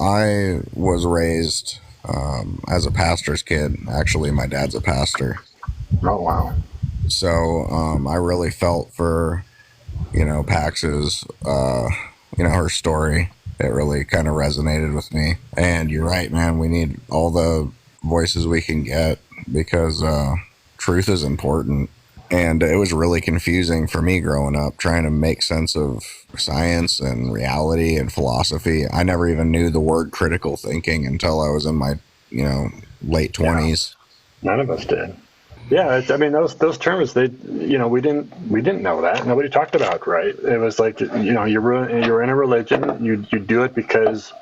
I was raised as a pastor's kid. Actually, my dad's a pastor. Oh, wow. So I really felt for, Pax's, her story. It really kind of resonated with me. And you're right, man. We need all the voices we can get because truth is important. And it was really confusing for me growing up, trying to make sense of science and reality and philosophy. I never even knew the word critical thinking until I was in my, late 20s. Yeah. None of us did. Yeah, those terms, we didn't know that. Nobody talked about, right? It was like, you're in a religion, you do it because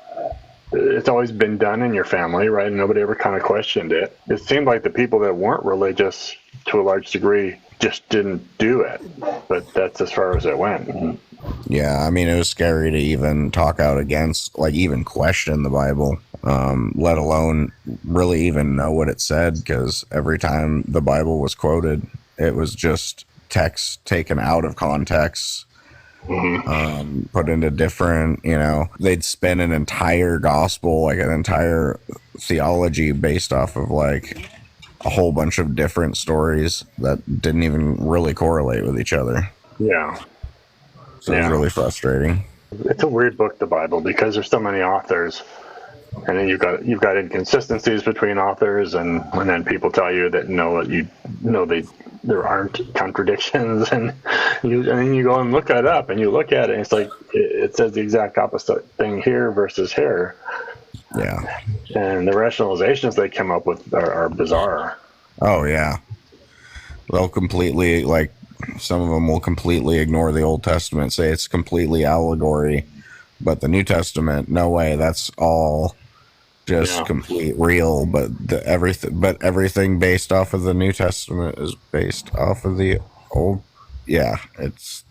it's always been done in your family, right? And nobody ever kind of questioned it. It seemed like the people that weren't religious, to a large degree, just didn't do it. But that's as far as it went. Yeah, it was scary to even talk out against, even question the Bible, let alone really even know what it said, because every time the Bible was quoted, it was just text taken out of context, put into different, they'd spin an entire gospel, an entire theology based off of a whole bunch of different stories that didn't even really correlate with each other. Yeah. So it's really frustrating. It's a weird book, the Bible, because there's so many authors, and then you've got inconsistencies between authors, and then people tell you that there aren't contradictions, and then you go and look that up, and you look at it, and it's like it says the exact opposite thing here versus here. Yeah. And the rationalizations they come up with are bizarre. Oh yeah, they'll completely some of them will completely ignore the Old Testament, say it's completely allegory, but the New Testament, no way, that's all just complete real. But everything based off of the New Testament is based off of the Old. Yeah, it's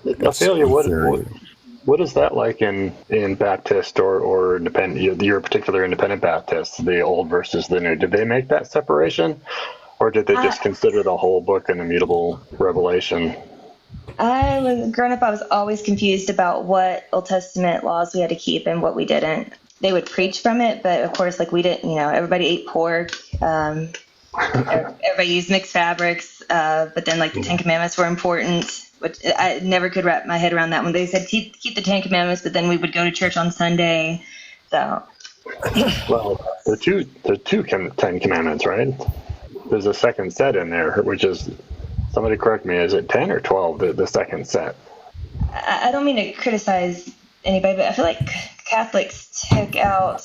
Ophelia, what is that like in Baptist or independent? Your particular independent Baptist, the Old versus the New. Did they make that separation? Or did they just consider the whole book an immutable revelation? Growing up, I was always confused about what Old Testament laws we had to keep and what we didn't. They would preach from it, but of course, we didn't, everybody ate pork. Everybody used mixed fabrics. But then, the Ten Commandments were important, which I never could wrap my head around that one. They said keep the Ten Commandments, but then we would go to church on Sunday. So. Well, the two Ten Commandments, right? There's a second set in there, which is, somebody correct me, is it 10 or 12, the second set? I don't mean to criticize anybody, but I feel like Catholics took out,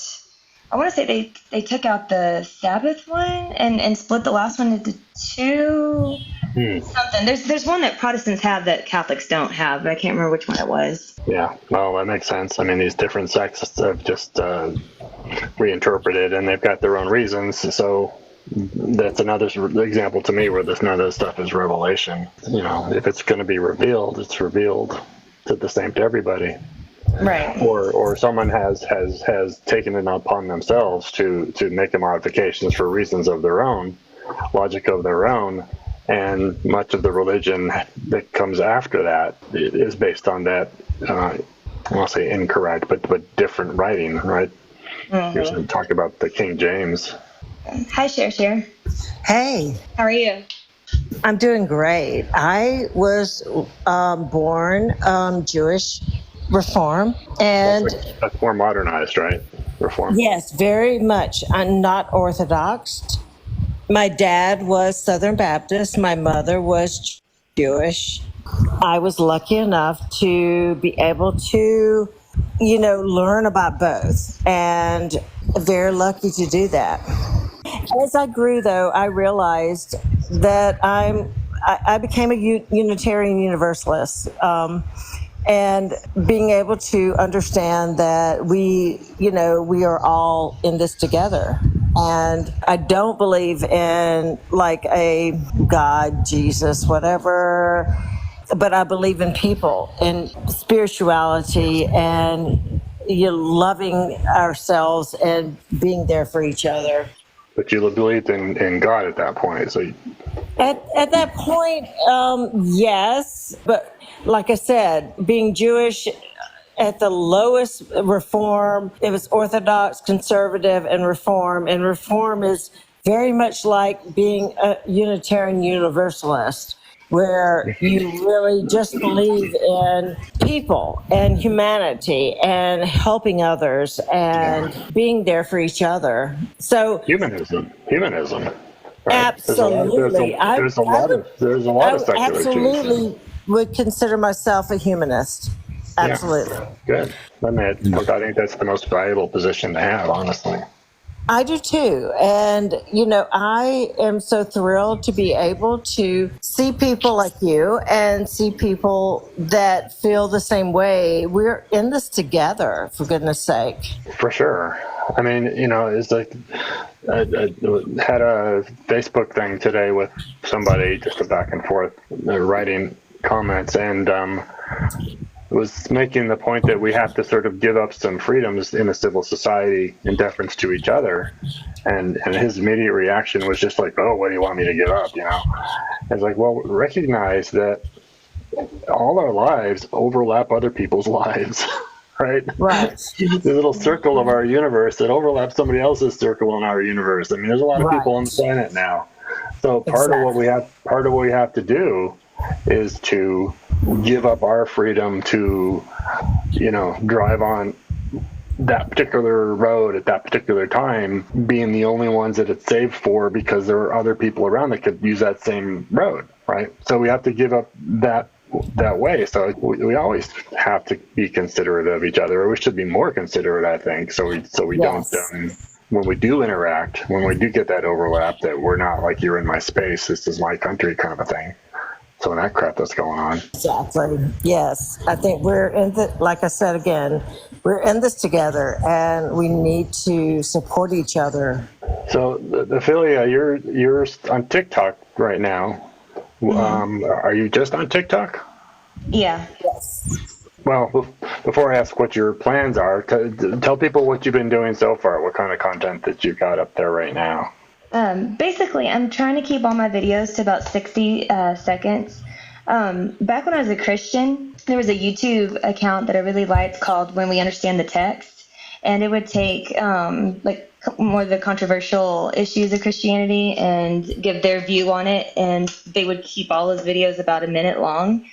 I want to say they took out the Sabbath one and split the last one into two something. There's one that Protestants have that Catholics don't have, but I can't remember which one it was. Yeah, well, that makes sense. These different sects have just reinterpreted, and they've got their own reasons, so that's another example to me where none of this stuff is revelation. If it's going to be revealed, it's revealed to the same to everybody. Right. Or someone has taken it upon themselves to make the modifications for reasons of their own, logic of their own, and much of the religion that comes after that is based on that. I won't say incorrect, but different writing, right? Mm-hmm. Here's to talk about the King James. Hi, Cher. Hey. How are you? I'm doing great. I was born Jewish Reform, and that's more modernized, right? Reform. Yes, very much. I'm not Orthodox. My dad was Southern Baptist. My mother was Jewish. I was lucky enough to be able to, learn about both, and very lucky to do that. As I grew, though, I realized that I became a Unitarian Universalist, and being able to understand that we are all in this together. And I don't believe in a God, Jesus, whatever, but I believe in people and spirituality and loving ourselves and being there for each other. But you believed in God at that point, so. At that point, yes. But like I said, being Jewish at the lowest Reform. It was Orthodox, conservative, and Reform. And Reform is very much like being a Unitarian Universalist, where you really just believe in people and humanity and helping others and being there for each other. So Humanism. Right? absolutely, There's a lot of secular Jews. absolutely would consider myself a humanist. Absolutely. Yeah, good. I think that's the most valuable position to have, honestly. I do too. And, I am so thrilled to be able to see people like you and see people that feel the same way. We're in this together, for goodness sake. For sure. I mean, it's like I had a Facebook thing today with somebody, just a back and forth, writing comments, and was making the point that we have to sort of give up some freedoms in a civil society in deference to each other. And his immediate reaction was just like, oh, what do you want me to give up? It's like, well, recognize that all our lives overlap other people's lives, right? Right. The little circle of our universe that overlaps somebody else's circle in our universe. I mean, there's a lot of people on the planet now. So part of what we have to do is to give up our freedom to, drive on that particular road at that particular time, being the only ones that it's saved for, because there are other people around that could use that same road, right? So we have to give up that way. So we always have to be considerate of each other, or we should be more considerate, I think. So we Yes. don't. When we do interact, when we do get that overlap, that we're not like, you're in my space, this is my country kind of a thing. Some of that crap that's going on. Exactly. Yes. I think like I said again, we're in this together and we need to support each other. So, Ophelia, you're on TikTok right now. Mm-hmm. Are you just on TikTok? Yeah. Yes. Well, before I ask what your plans are, tell people what you've been doing so far, what kind of content that you've got up there right now. Basically, I'm trying to keep all my videos to about 60 seconds. Back when I was a Christian, there was a YouTube account that I really liked called When We Understand the Text, and it would take more of the controversial issues of Christianity and give their view on it, and they would keep all those videos about a minute long.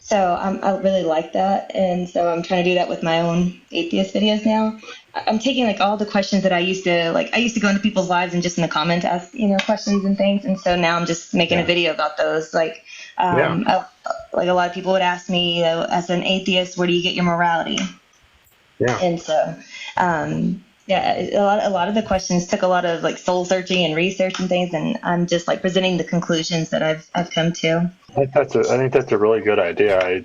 So I really like that, and so I'm trying to do that with my own atheist videos now. I'm taking all the questions that I used to go into people's lives and just in the comments ask questions and things, and so now I'm just making a video about those. A lot of people would ask me, as an atheist, where do you get your morality? Yeah. And so a lot of the questions took a lot of soul searching and research and things, and I'm just presenting the conclusions that I've come to. I think that's a really good idea.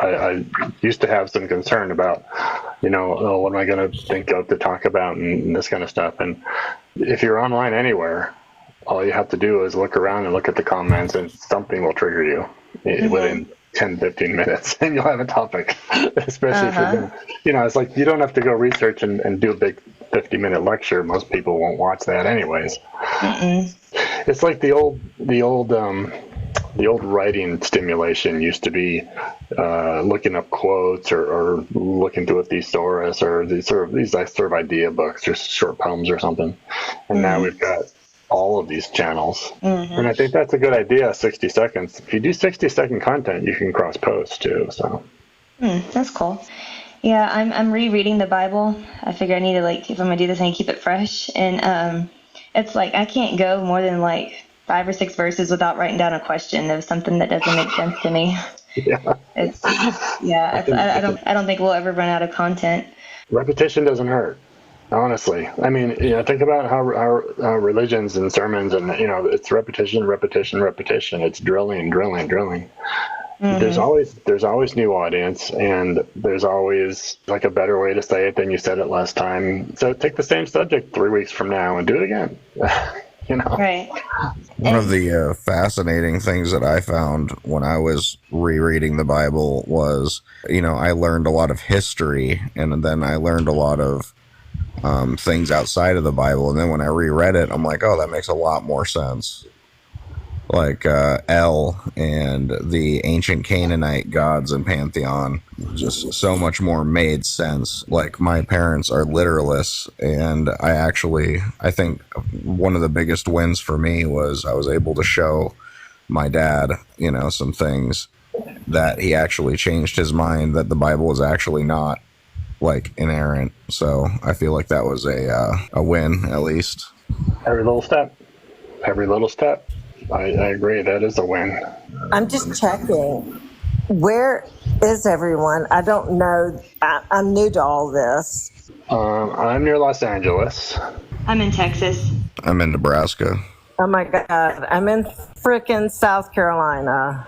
I used to have some concern about, what am I going to think of to talk about and this kind of stuff. And if you're online anywhere, all you have to do is look around and look at the comments, and something will trigger you within 10, 15 minutes, and you'll have a topic, especially if it's like, you don't have to go research and do a big 50-minute lecture. Most people won't watch that anyways. It's like the old writing stimulation used to be looking up quotes or looking through a thesaurus or these sort of idea books or short poems or something. And now we've got all of these channels. And I think that's a good idea, 60 seconds. If you do 60-second content, you can cross post too. So that's cool. Yeah, I'm rereading the Bible. I figure I need to if I'm gonna do this, I need to keep it fresh. And it's I can't go more than 5 or 6 verses without writing down a question of something that doesn't make sense to me. I don't think we'll ever run out of content. Repetition doesn't hurt, honestly. I mean, think about how religions and sermons and it's repetition. It's drilling. There's always new audience, and there's always a better way to say it than you said it last time. So take the same subject 3 weeks from now and do it again. Right. One of the fascinating things that I found when I was rereading the Bible was, I learned a lot of history, and then I learned a lot of things outside of the Bible. And then when I reread it, I'm like, oh, that makes a lot more sense. like El and the ancient Canaanite gods and pantheon just so much more made sense. Like my parents are literalists, and I think one of the biggest wins for me was I was able to show my dad, some things that he actually changed his mind that the Bible is actually not like inerrant. So I feel like that was a win at least. Every little step. Every little step. I agree. That is a win. I'm just checking. Where is everyone? I don't know. I'm new to all this. I'm near Los Angeles. I'm in Texas. I'm in Nebraska. Oh my God. I'm in frickin' South Carolina.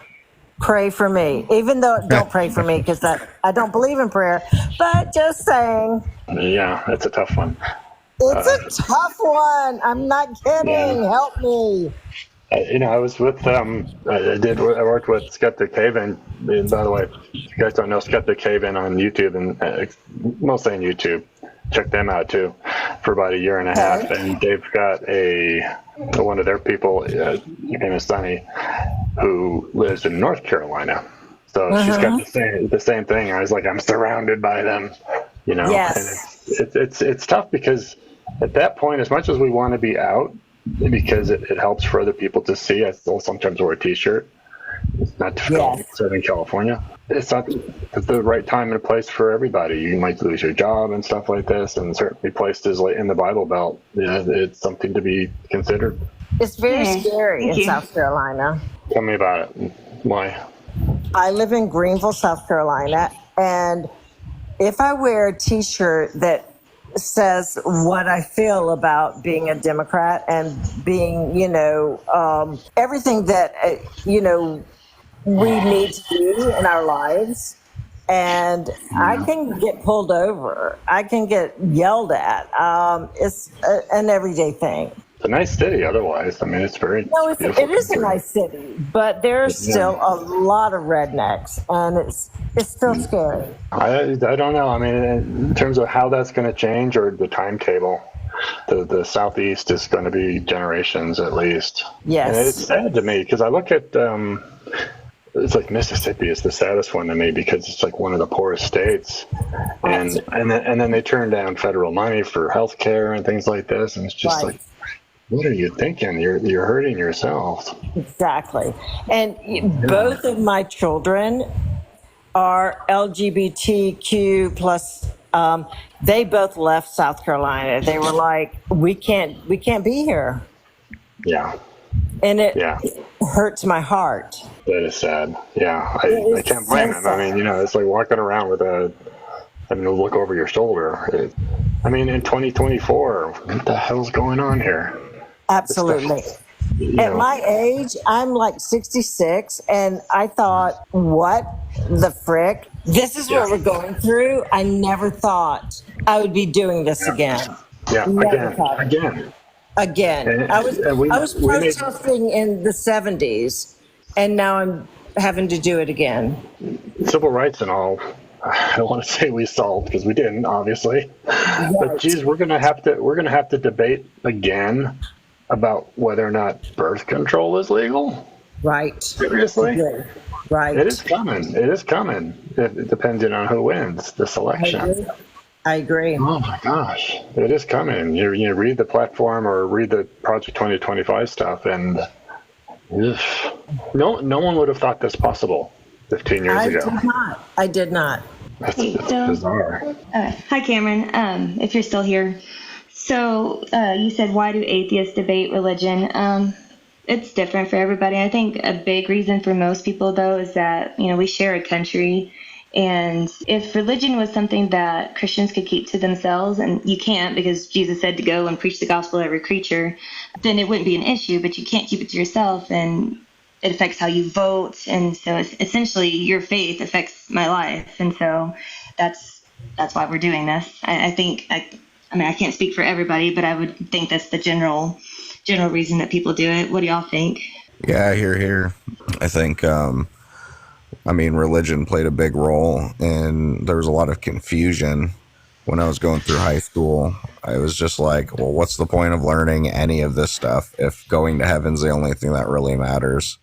Pray for me. Even though, don't pray for me because I don't believe in prayer, but just saying. Yeah, it's a tough one. It's a tough one. I'm not kidding. Yeah. Help me. I was with I worked with Skeptic Haven. And by the way, if you guys don't know Skeptic Haven on YouTube, and mostly on YouTube, check them out too, for about a year and a half. And they've got one of their people, her name is Sunny, who lives in North Carolina. So she's got the same thing. I was like, I'm surrounded by them, Yes. And it's tough because at that point, as much as we want to be out, because it helps for other people to see, I still sometimes wear a t-shirt. It's not difficult in Southern California. It's not the right time and place for everybody. You might lose your job and stuff like this, and certainly places like in the Bible Belt, it's something to be considered. It's very scary in South Carolina. Tell me about it. Why? I live in Greenville, South Carolina, and if I wear a t-shirt that says what I feel about being a Democrat and being, everything that, we need to do in our lives. And I can get pulled over. I can get yelled at. It's an everyday thing. It's a nice city otherwise. I mean, it's very No, it is a nice city, but there's still a lot of rednecks, and it's still scary. I don't know. I mean, in terms of how that's going to change or the timetable, the Southeast is going to be generations at least. Yes. And it's sad to me because I look at, it's like Mississippi is the saddest one to me because it's like one of the poorest states. And then they turn down federal money for health care and things like this. And it's just like, what are you thinking? You're hurting yourself. Exactly. And both of my children are LGBTQ plus. They both left South Carolina. They were like, we can't be here. Yeah. And it hurts my heart. That is sad. Yeah. I can't blame them. I mean, it's like walking around with look over your shoulder. In 2024, what the hell's going on here? Absolutely. At my age, I'm like 66, and I thought, what the frick? This is what we're going through. I never thought I would be doing this again. Yeah, again. And I was protesting in the 70s, and now I'm having to do it again. Civil rights and all. I don't want to say we solved because we didn't, obviously. Right. But geez, we're gonna have to debate again about whether or not birth control is legal. Right. Seriously? Right. It is coming. It depending on who wins the selection. I agree. Oh my gosh. It is coming. You read the platform or read the Project 2025 stuff and no one would have thought this possible 15 years ago. I did not. That's bizarre. Hi, Cameron, if you're still here. So you said, why do atheists debate religion? It's different for everybody. I think a big reason for most people, though, is that, we share a country. And if religion was something that Christians could keep to themselves, and you can't because Jesus said to go and preach the gospel to every creature, then it wouldn't be an issue, but you can't keep it to yourself, and it affects how you vote. And so essentially your faith affects my life. And so that's why we're doing this. I think I can't speak for everybody, but I would think that's the general reason that people do it. What do y'all think? Yeah, here. I think, religion played a big role, and there was a lot of confusion when I was going through high school. I was just like, well, what's the point of learning any of this stuff if going to heaven's the only thing that really matters?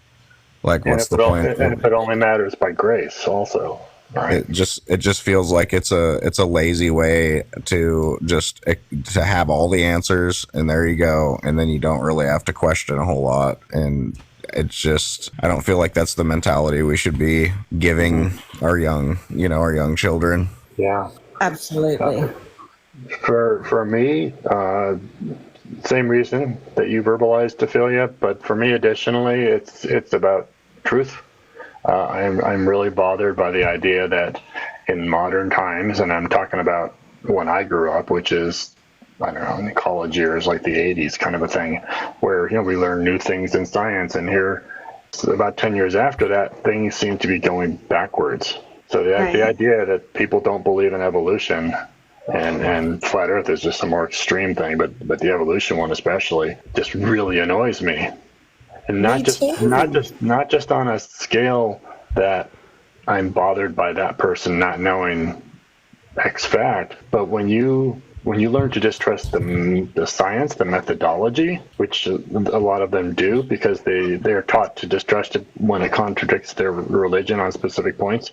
Like, And what's the point? if it only matters by grace, also, right? It just feels like it's a lazy way to to have all the answers, and there you go, and then you don't really have to question a whole lot. And it's just, I don't feel like that's the mentality we should be giving our young children. Yeah. Absolutely. For me, same reason that you verbalized, Ophelia, but for me, additionally, it's about truth. I'm really bothered by the idea that in modern times, and I'm talking about when I grew up, which is, I don't know, in the college years, like the 80s kind of a thing, where, we learn new things in science, and here, about 10 years after that, things seem to be going backwards. So the idea that people don't believe in evolution and flat Earth is just a more extreme thing, but the evolution one especially just really annoys me. And not just on a scale that I'm bothered by that person not knowing X fact, but when you learn to distrust the science, the methodology, which a lot of them do because they're taught to distrust it when it contradicts their religion on specific points.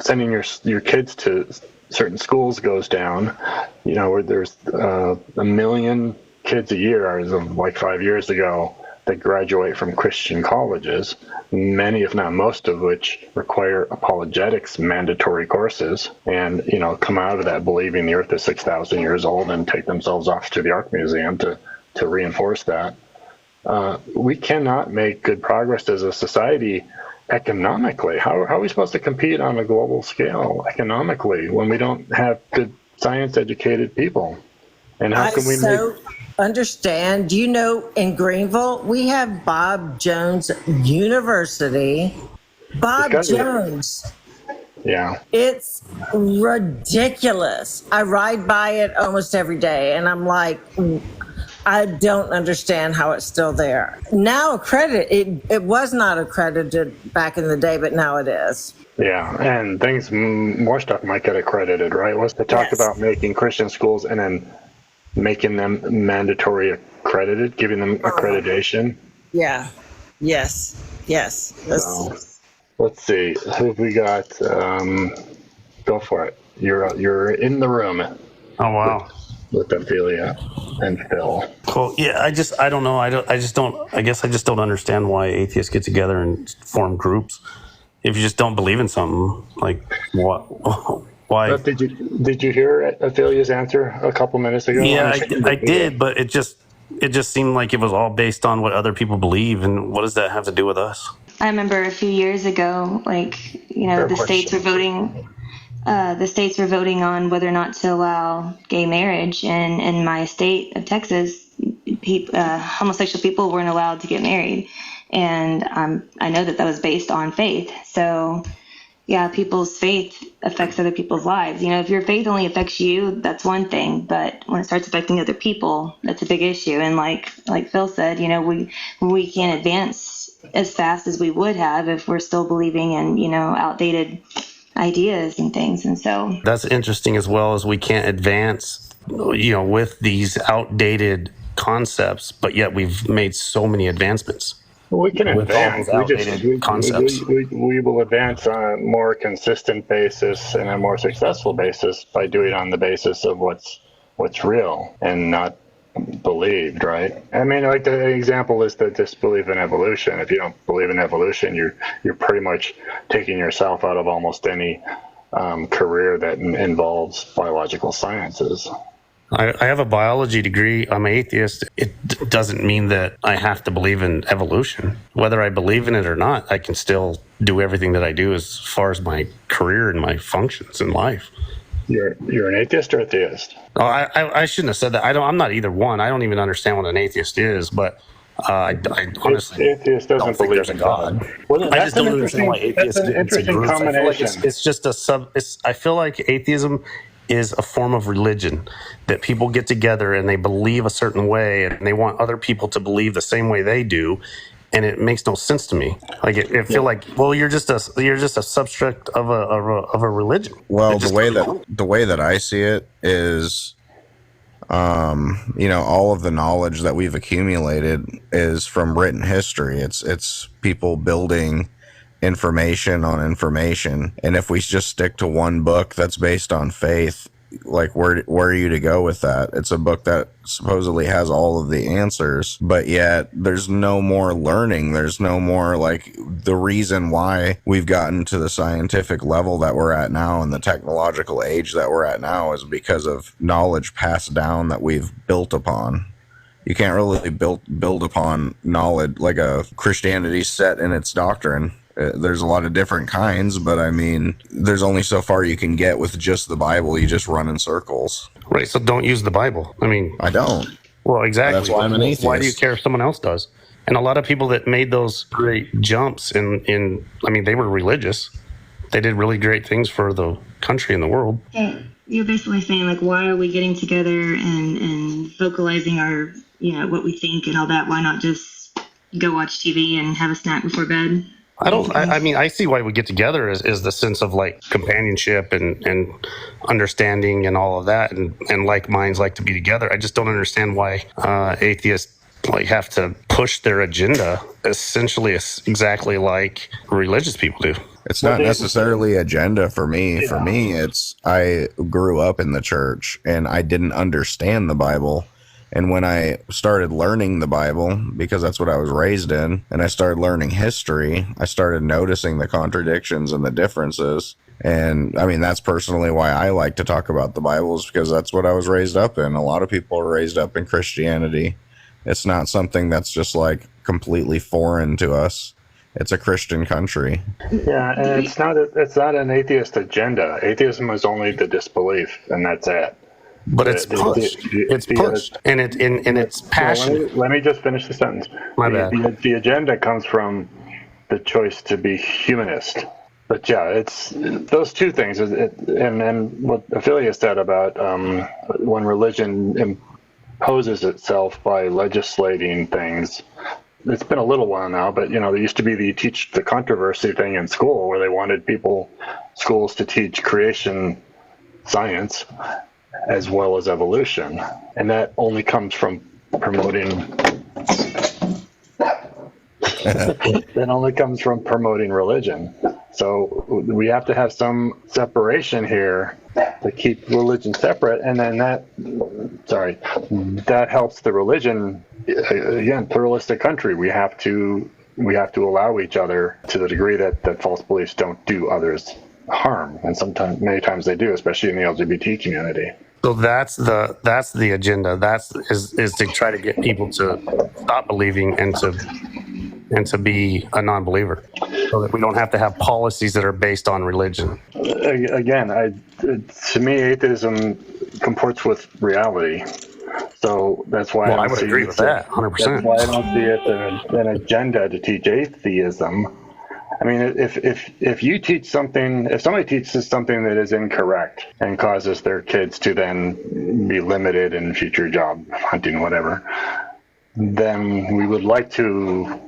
Sending your kids to certain schools goes down, where there's a million kids a year, as of like 5 years ago, that graduate from Christian colleges, many, if not most of which require apologetics mandatory courses, and, come out of that believing the earth is 6,000 years old and take themselves off to the Ark Museum to reinforce that. We cannot make good progress as a society economically. How are we supposed to compete on a global scale economically when we don't have good science-educated people? And how can we understand? In Greenville, we have Bob Jones University. Bob Jones. Yeah. It's ridiculous. I ride by it almost every day, and I'm like, I don't understand how it's still there. Now accredited, it was not accredited back in the day, but now it is. Yeah, and more stuff might get accredited, right? Was to talk about making Christian schools and then making them mandatory accredited, giving them accreditation. Yeah. Yes. So, let's see who we got. Go for it. You're in the room. Oh wow. With Ophelia and Phil. Cool. Yeah, I don't know. I guess I just don't understand why atheists get together and form groups. If you just don't believe in something, like what? Why? But did you hear Ophelia's answer a couple minutes ago? Yeah, I did, but it just seemed like it was all based on what other people believe, and what does that have to do with us? I remember a few years ago, the states were voting. The states were voting on whether or not to allow gay marriage, and in my state of Texas, homosexual people weren't allowed to get married, and I know that was based on faith. So, yeah, people's faith affects other people's lives. If your faith only affects you, that's one thing, but when it starts affecting other people, that's a big issue. And like Phil said, we can't advance as fast as we would have if we're still believing in outdated ideas and things. And so that's interesting, as well as we can't advance with these outdated concepts, but yet we've made so many advancements. Well, we can advance. Concepts. We will advance on a more consistent basis and a more successful basis by doing it on the basis of what's real and not believed, right? I mean, like the example is the disbelief in evolution. If you don't believe in evolution, you're pretty much taking yourself out of almost any career that involves biological sciences. I have a biology degree. I'm an atheist. It doesn't mean that I have to believe in evolution. Whether I believe in it or not, I can still do everything that I do as far as my career and my functions in life. You're an atheist or a theist? Oh, I shouldn't have said that. I'm not either one. I don't even understand what an atheist is, but I honestly atheist doesn't believe in God. Well, I just don't understand why atheists. That's an interesting combination. It's just I feel like atheism is a form of religion that people get together and they believe a certain way and they want other people to believe the same way they do. and it makes no sense to me. Like it feel like, well, you're just a subject of a religion. Well, It just- the way that I see it is, all of the knowledge that we've accumulated is from written history. It's people building information on information, and if we just stick to one book that's based on faith, like where are you to go with that? It's a book that supposedly has all of the answers, but yet there's no more learning. There's no more, like, the reason why we've gotten to the scientific level that we're at now and the technological age that we're at now is because of knowledge passed down that we've built upon. You can't really build upon knowledge like a Christianity set in its doctrine. There's a lot of different kinds, but I mean, there's only so far you can get with just the Bible. You just run in circles. Right. So don't use the Bible. I mean, I don't. Well, exactly. That's why I'm an atheist. Why do you care if someone else does? And a lot of people that made those great jumps I mean, they were religious. They did really great things for the country and the world. Okay. You're basically saying, like, why are we getting together and vocalizing our, what we think and all that? Why not just go watch TV and have a snack before bed? I mean, I see why we get together is the sense of, like, companionship and understanding and all of that, and like minds like to be together. I just don't understand why atheists like have to push their agenda essentially exactly like religious people do. It's not necessarily agenda for me. For me, it's I grew up in the church and I didn't understand the Bible. And when I started learning the Bible, because that's what I was raised in, and I started learning history, I started noticing the contradictions and the differences. And I mean, that's personally why I like to talk about the Bible, is because that's what I was raised up in. A lot of people are raised up in Christianity. It's not something that's just like completely foreign to us. It's a Christian country. Yeah, and it's not an atheist agenda. Atheism is only the disbelief, and that's it. But it's pushed. It's pushed, and it's passionate. Let me just finish the sentence. My bad. The agenda comes from the choice to be humanist. But yeah, it's those two things. And what Ophelia said about when religion imposes itself by legislating things. It's been a little while now, but there used to be the teach the controversy thing in school, where they wanted schools to teach creation science as well as evolution, and that only comes from promoting religion. So we have to have some separation here to keep religion separate, and then that helps the religion. Again, pluralistic country. We have to allow each other to the degree that false beliefs don't do others harm, and many times they do, especially in the LGBT community. So that's the agenda. Is to try to get people to stop believing and to be a non-believer, so that we don't have to have policies that are based on religion. Again, to me, atheism comports with reality. So that's why I would agree with that 100%. That's why I don't see it as an agenda to teach atheism. I mean, if you teach something, if somebody teaches something that is incorrect and causes their kids to then be limited in future job hunting, whatever, then we would like to,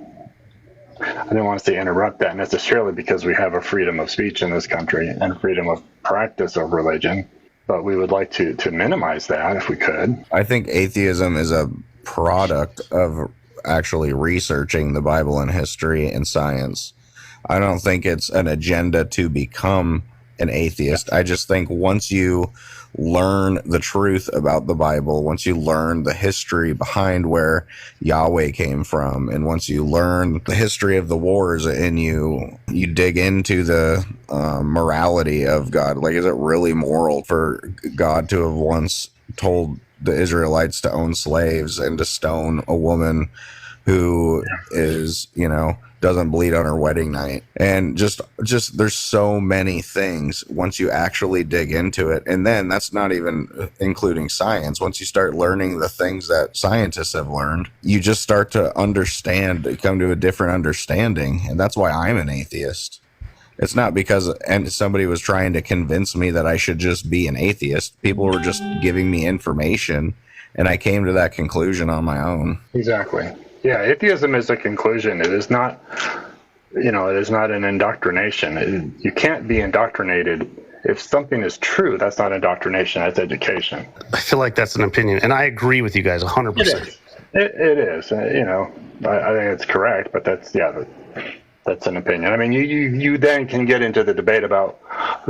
I don't want to say interrupt that necessarily, because we have a freedom of speech in this country and freedom of practice of religion, but we would like to minimize that if we could. I think atheism is a product of actually researching the Bible and history and science. I don't think it's an agenda to become an atheist. I just think once you learn the truth about the Bible, once you learn the history behind where Yahweh came from, and once you learn the history of the wars and you dig into the morality of God, like, is it really moral for God to have once told the Israelites to own slaves and to stone a woman who is, doesn't bleed on her wedding night? And just there's so many things once you actually dig into it. And then that's not even including science. Once you start learning the things that scientists have learned, you just start to come to a different understanding. And that's why I'm an atheist. It's not because somebody was trying to convince me that I should just be an atheist. People were just giving me information, and I came to that conclusion on my own. Exactly. Yeah, atheism is a conclusion. It is not, it is not an indoctrination. You can't be indoctrinated. If something is true, that's not indoctrination, that's education. I feel like that's an opinion, and I agree with you guys 100%. It is. It is. I think it's correct, but that's an opinion. I mean, you then can get into the debate about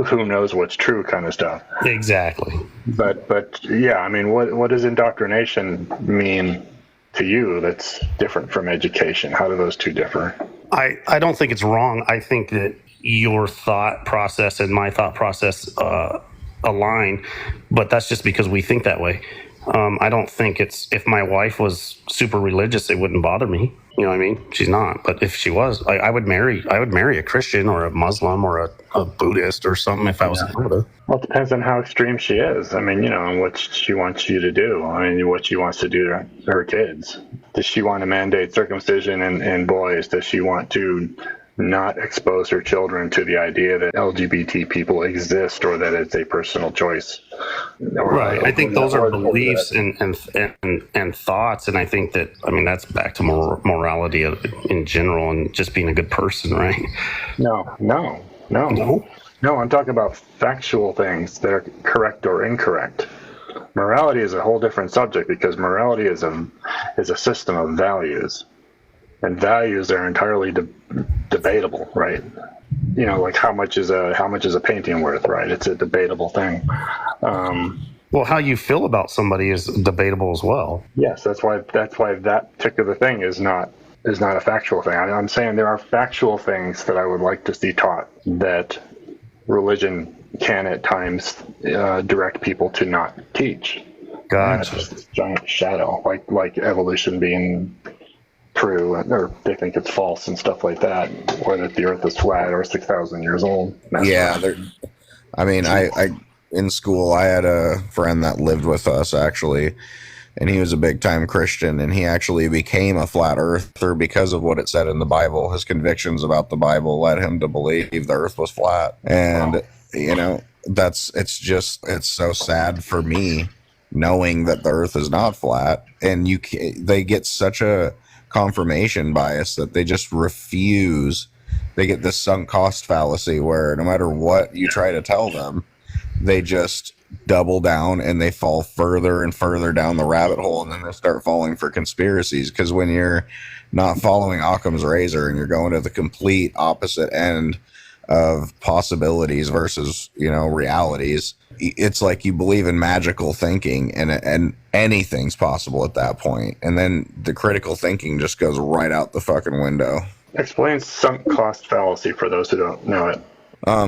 who knows what's true kind of stuff. Exactly. But yeah, I mean, what does indoctrination mean to you that's different from education? How do those two differ? I don't think it's wrong. I think that your thought process and my thought process align, but that's just because we think that way. I don't think if my wife was super religious, it wouldn't bother me. You know what I mean? She's not, but if she was, I would marry a Christian or a Muslim or a Buddhist or something if I was in love with her. Well, it depends on how extreme she is. I mean, and what she wants you to do. I mean, what she wants to do to her kids. Does she want to mandate circumcision in boys? Does she want to not expose her children to the idea that LGBT people exist or that it's a personal choice? Right. I think those are beliefs and thoughts, and I think that that's back to morality in general and just being a good person, right? No. I'm talking about factual things that are correct or incorrect. Morality is a whole different subject because morality is a system of values, and values are entirely debatable, right? Like how much is a painting worth, right? It's a debatable thing. Well, how you feel about somebody is debatable as well. Yes, that's why that particular thing is not a factual thing. I'm saying there are factual things that I would like to see taught that religion can at times direct people to not teach. Gotcha. It's just this giant shadow, like evolution being true, or they think it's false and stuff like that, or that the Earth is flat or 6,000 years old. Yeah, I in school I had a friend that lived with us actually, and he was a big time Christian, and he actually became a flat earther because of what it said in the Bible. His convictions about the Bible led him to believe the Earth was flat, and it's so sad for me knowing that the Earth is not flat, and they get such a confirmation bias that they just refuse. They get this sunk cost fallacy where no matter what you try to tell them, they just double down and they fall further and further down the rabbit hole, and then they start falling for conspiracies. Because when you're not following Occam's razor and you're going to the complete opposite end of possibilities versus realities, it's like you believe in magical thinking and anything's possible at that point, and then the critical thinking just goes right out the fucking window. Explain sunk cost fallacy for those who don't know it.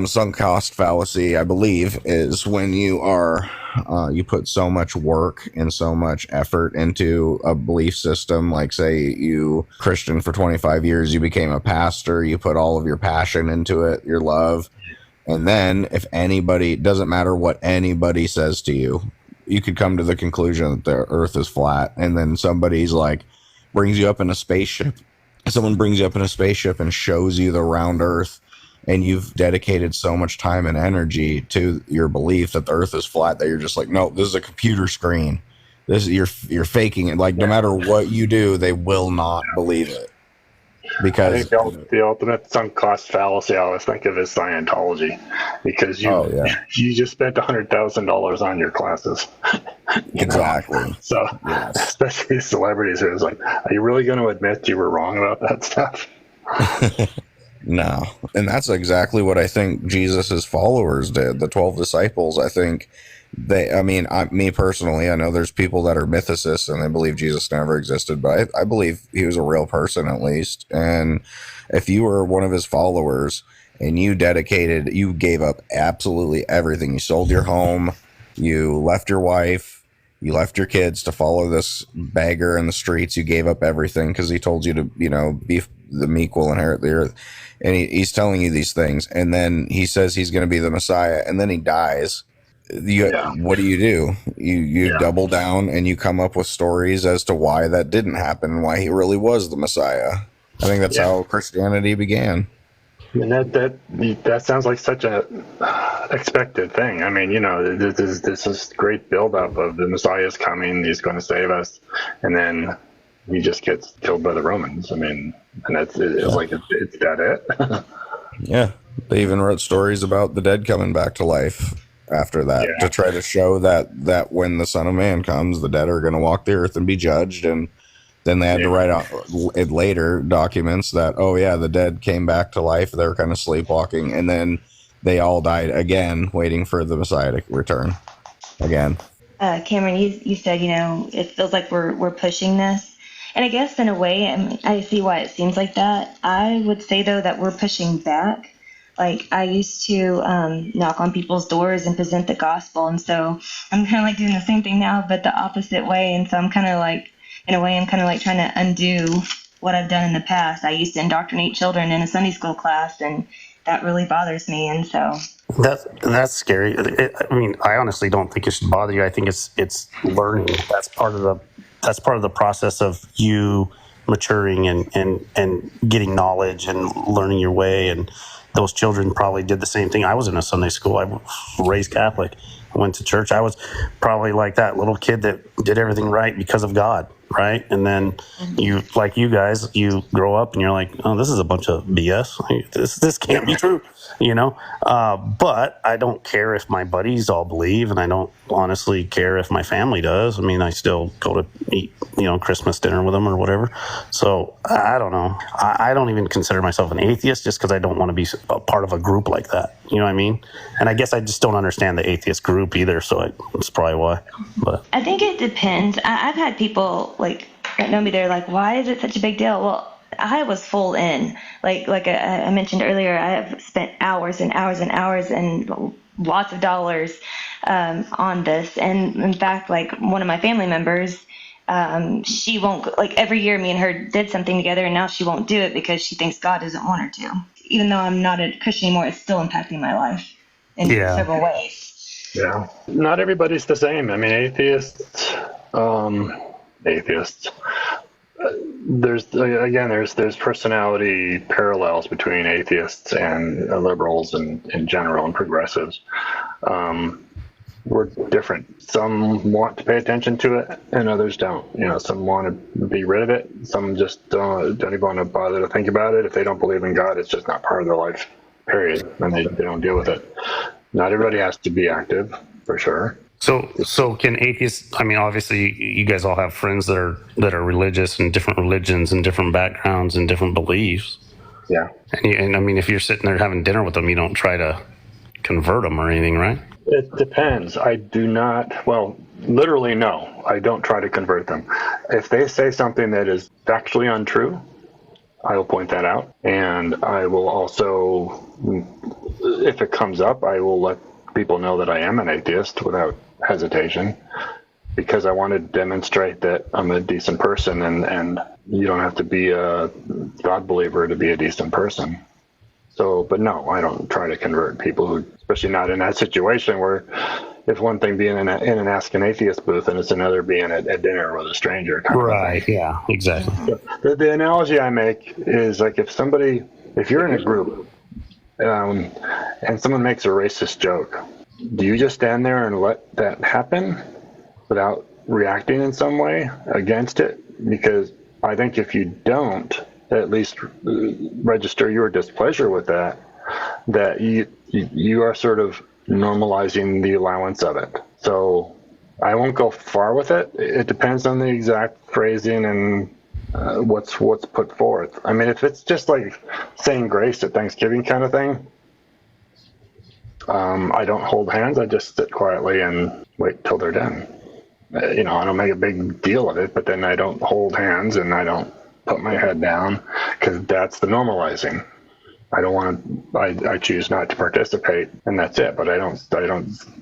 Sunk cost fallacy, I believe, is when you put so much work and so much effort into a belief system. Like, say you Christian for 25 years, you became a pastor, you put all of your passion into it, your love. And then if anybody, doesn't matter what anybody says to you, you could come to the conclusion that the Earth is flat. And then somebody's like, brings you up in a spaceship. Someone brings you up in a spaceship and shows you the round Earth. And you've dedicated so much time and energy to your belief that the Earth is flat that you're just like, no, this is a computer screen. This is you're faking it. Like, no matter what you do, they will not believe it. Because I think the ultimate sunk cost fallacy I always think of is Scientology, because you just spent $100,000 on your classes. Exactly. So especially celebrities, who's like, are you really going to admit you were wrong about that stuff? No. And that's exactly what I think Jesus's followers did. The 12 disciples, I think me personally, I know there's people that are mythicists and they believe Jesus never existed, but I believe he was a real person at least. And if you were one of his followers and you gave up absolutely everything, you sold your home, you left your wife, you left your kids to follow this beggar in the streets, you gave up everything because he told you to, be the meek will inherit the earth. And he's telling you these things. And then he says he's going to be the Messiah. And then he dies. What do? You double down and you come up with stories as to why that didn't happen and why he really was the Messiah. I think that's how Christianity began. And that sounds like such a expected thing. I mean, this is great buildup of the Messiah's coming, he's going to save us, and then he just gets killed by the Romans. I mean, and it's like it's that it. Yeah, they even wrote stories about the dead coming back to life after that Yeah. to try to show that when the Son of Man comes, the dead are going to walk the earth and be judged. And then they had to write out it later documents that, oh yeah, the dead came back to life. They were kind of sleepwalking, and then they all died again, waiting for the Messiah to return again. Cameron, you said, it feels like we're pushing this. And I guess in a way, I see why it seems like that. I would say, though, that we're pushing back. Like, I used to knock on people's doors and present the gospel. And so I'm kind of like doing the same thing now, but the opposite way. And so I'm kind of like, in a way, I'm kind of like trying to undo what I've done in the past. I used to indoctrinate children in a Sunday school class, and that really bothers me. And so that's scary. I mean, I honestly don't think it should bother you. I think it's learning. That's part of the process of you maturing and getting knowledge and learning your way. And those children probably did the same thing. I was in a Sunday school. I was raised Catholic. I went to church. I was probably like that little kid that did everything right because of God, right? And then you guys, you grow up and you're like, oh, this is a bunch of BS. Like, this can't be true, But I don't care if my buddies all believe, and I don't honestly care if my family does. I mean, I still go to eat, Christmas dinner with them or whatever. So I don't know. I don't even consider myself an atheist just because I don't want to be a part of a group like that. You know what I mean? And I guess I just don't understand the atheist group either. So that's probably why. But I think it depends. I've had people that know me. They're like, "Why is it such a big deal?" Well, I was full in. Like I mentioned earlier, I have spent hours and hours and hours and lots of dollars on this. And in fact, like one of my family members, she won't, every year me and her did something together, and now she won't do it because she thinks God doesn't want her to. Even though I'm not a Christian anymore, it's still impacting my life in several ways. Yeah. Not everybody's the same. I mean, atheists. There's personality parallels between atheists and liberals in general and progressives. We're different. Some want to pay attention to it and others don't. Some want to be rid of it. Some just don't even want to bother to think about it. If they don't believe in God, it's just not part of their life, period. And they don't deal with it. Not everybody has to be active, for sure. So can atheists? I mean, obviously, you guys all have friends that are religious and different religions and different backgrounds and different beliefs. Yeah. And I mean, if you're sitting there having dinner with them, you don't try to convert them or anything, right? It depends. I do not. Well, literally, no. I don't try to convert them. If they say something that is factually untrue, I will point that out, and I will also, if it comes up, I will let people know that I am an atheist without hesitation, because I want to demonstrate that I'm a decent person, and you don't have to be a God believer to be a decent person. So, but no, I don't try to convert people who, especially not in that situation where it's one thing being in an Ask an Atheist booth and it's another being at dinner with a stranger. Right. Yeah, exactly. The analogy I make is like if you're in a group and someone makes a racist joke, do you just stand there and let that happen without reacting in some way against it? Because I think if you don't, at least register your displeasure with that you are sort of normalizing the allowance of it. So I won't go far with it. It depends on the exact phrasing and what's put forth. I mean, if it's just like saying grace at Thanksgiving kind of thing, I don't hold hands. I just sit quietly and wait till they're done. I don't make a big deal of it, but then I don't hold hands and I don't put my head down, because that's the normalizing. I choose not to participate, and that's it. But I don't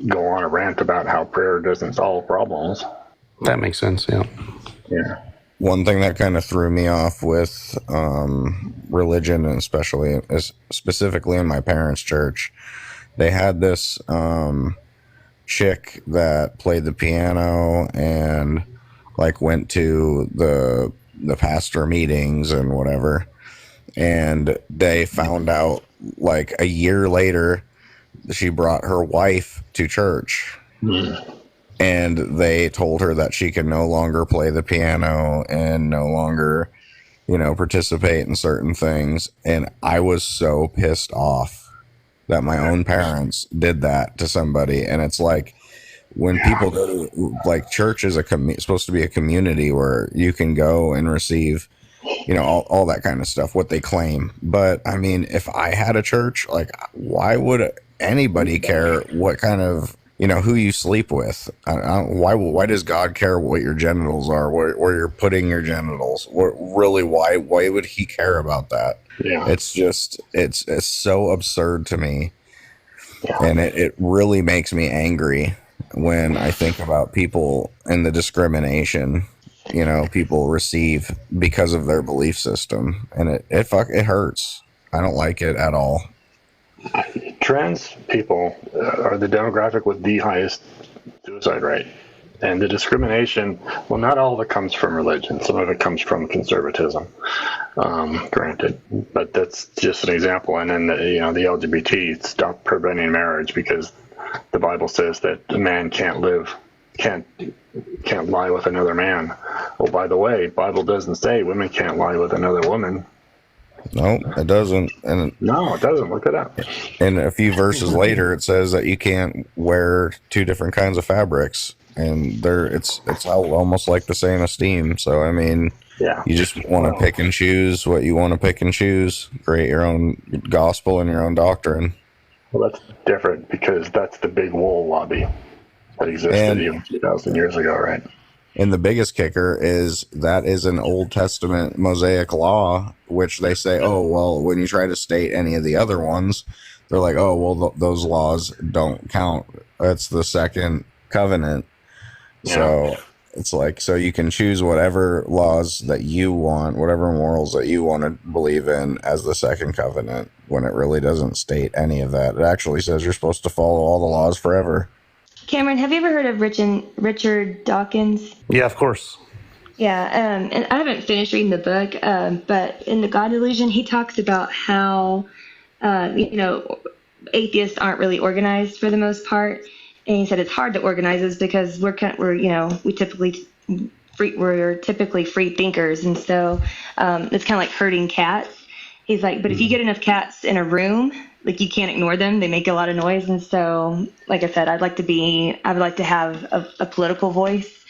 go on a rant about how prayer doesn't solve problems. That makes sense. Yeah. Yeah. One thing that kind of threw me off with religion, and specifically in my parents' church, they had this chick that played the piano and went to the pastor meetings and whatever, and they found out a year later she brought her wife to church. and they told her that she can no longer play the piano and no longer, participate in certain things. And I was so pissed off that my own parents did that to somebody. And it's like, when people go to, like, church is supposed to be a community where you can go and receive, all that kind of stuff, what they claim. But I mean, if I had a church, like, why would anybody care what kind of, who you sleep with? Why does God care what your genitals are, where you're putting your genitals? Why would he care about that? Yeah. It's just, it's so absurd to me. Yeah. And it really makes me angry when I think about people and the discrimination, people receive because of their belief system. And it hurts. I don't like it at all. Trans people are the demographic with the highest suicide rate. And the discrimination, well, not all of it comes from religion. Some of it comes from conservatism, granted. But that's just an example. And then, the LGBT stopped preventing marriage because the Bible says that a man can't lie with another man. Well, by the way, Bible doesn't say women can't lie with another woman. No, it doesn't. And no, it doesn't. Look it up. And a few verses later, it says that you can't wear two different kinds of fabrics, and it's almost like the same esteem. So I mean, yeah, you just want to pick and choose what you want to pick and choose, create your own gospel and your own doctrine. Well, that's different because that's the big wool lobby that existed even 2,000 years ago, right? And the biggest kicker is that is an Old Testament Mosaic law, which they say, oh, well, when you try to state any of the other ones, they're like, oh, well, those laws don't count. That's the second covenant. Yeah. So it's like, so you can choose whatever laws that you want, whatever morals that you want to believe in as the second covenant, when it really doesn't state any of that. It actually says you're supposed to follow all the laws forever. Cameron, have you ever heard of Richard Dawkins? Yeah, of course. Yeah, and I haven't finished reading the book, but in The God Delusion, he talks about how, atheists aren't really organized for the most part. And he said it's hard to organize us because we're typically free thinkers, and so it's kind of like herding cats. He's like, but if you get enough cats in a room, like, you can't ignore them. They make a lot of noise. And so, like I said, I would like to have a political voice.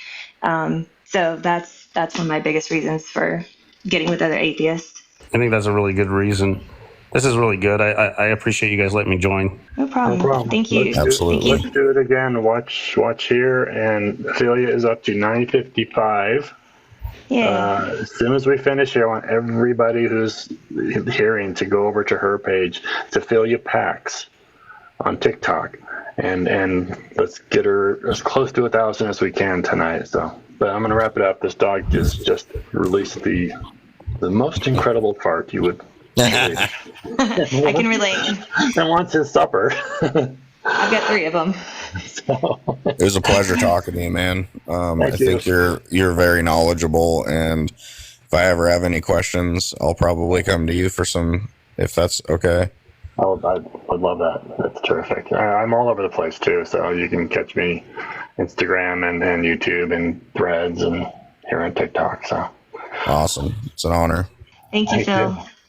So that's one of my biggest reasons for getting with other atheists. I think that's a really good reason. This is really good. I appreciate you guys letting me join. No problem. Thank you. Absolutely. Thank you. Let's do it again. Watch here. And Ophelia is up to 9:55. Yeah. As soon as we finish here, I want everybody who's hearing to go over to her page. It's Ophelia Pax on TikTok, and let's get her as close to 1,000 as we can tonight. So, but I'm gonna wrap it up. This dog just released the most incredible fart you would. I can relate. And wants his supper. I've got 3 of them. So. It was a pleasure talking to you, man. I think you're very knowledgeable, and if I ever have any questions, I'll probably come to you for some, if that's okay. Oh, I would love that. That's terrific. I'm all over the place too, so you can catch me Instagram and YouTube and Threads and here on TikTok. So awesome! It's an honor. Thank you, Phil.